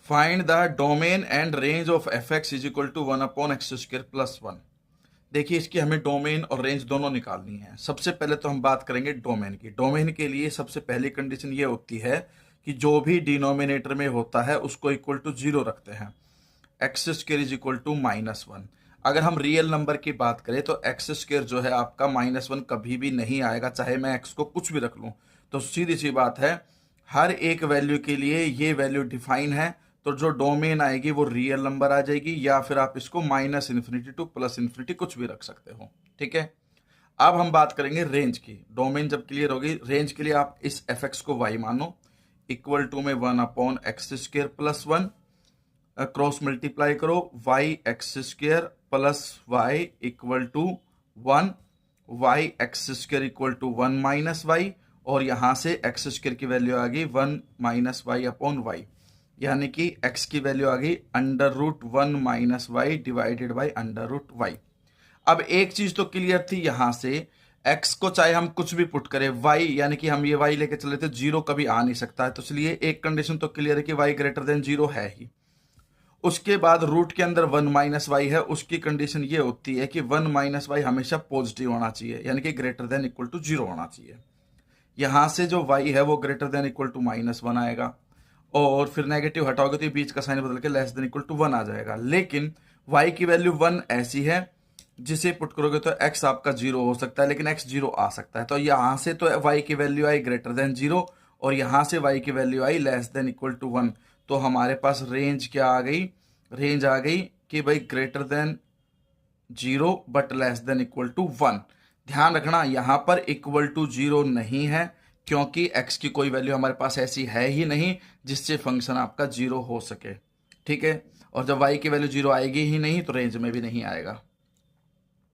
Find the domain and range of F X is equal to 1/x² plus 1। देखिए, इसकी हमें domain और range दोनों निकालनी है। सबसे पहले तो हम बात करेंगे डोमेन की। डोमेन के लिए सबसे पहली कंडीशन ये होती है कि जो भी डिनोमिनेटर में होता है उसको इक्वल टू 0 रखते हैं। x² is equal to -1। अगर हम रियल नंबर की बात करें तो x² जो है आपका -1 कभी भी नहीं आएगा, चाहे मैं x को कुछ भी रख लूं। तो सीधी सी बात है, हर एक वैल्यू के लिए ये वैल्यू डिफाइन है, तो जो डोमेन आएगी वो रियल नंबर आ जाएगी, या फिर आप इसको -∞ टू +∞ कुछ भी रख सकते हो। ठीक है, अब हम बात करेंगे रेंज की। डोमेन जब क्लियर होगी, रेंज के लिए आप इस f(x) को y मानो, इक्वल टू में 1/x² प्लस 1, क्रॉस मल्टीप्लाई करो, y(x² plus y equal to 1, y(x² equal to 1 minus y, और यहां से x² की वैल्यू आ गई 1 माइनस वाई अपॉन वाई, यानी कि x की वैल्यू आ गई √1 minus Y divided by √y। अब एक चीज तो क्लियर थी, यहां से x को चाहे हम कुछ भी पुट करें, y यानी कि हम ये y लेके चले थे, 0 कभी आ नहीं सकता है, तो इसलिए एक कंडीशन तो क्लियर है कि y ग्रेटर देन 0 है ही। उसके बाद रूट के अंदर 1 माइनस वाई है, उसकी कंडीशन ये होती है कि 1 माइनस वाई हमेशा पॉजिटिव होना चाहिए, यानी कि ग्रेटर देन इक्वल टू 0 होना चाहिए। यहां से जो y है वो ग्रेटर देन इक्वल टू -1 आएगा, और फिर नेगेटिव हटाओगे तो ये बीच का साइन बदल के लेस देन इक्वल टू 1 आ जाएगा। लेकिन y की वैल्यू 1 ऐसी है जिसे पुट करोगे तो x आपका 0 हो सकता है, लेकिन x 0 आ सकता है। तो यहां से तो y की वैल्यू आई ग्रेटर देन 0, और यहां से y की वैल्यू आई लेस देन इक्वल टू 1। तो हमारे पास रेंज क्या आ गई? रेंज आ गई कि भाई greater than 0 but less than equal to 1। ध्यान रखना, यहां पर इक्वल टू 0 नहीं है, क्योंकि x की कोई वैल्यू हमारे पास ऐसी है ही नहीं जिससे फंक्शन आपका 0 हो सके। ठीक है, और जब y की वैल्यू 0 आएगी ही नहीं तो रेंज में भी नहीं आएगा।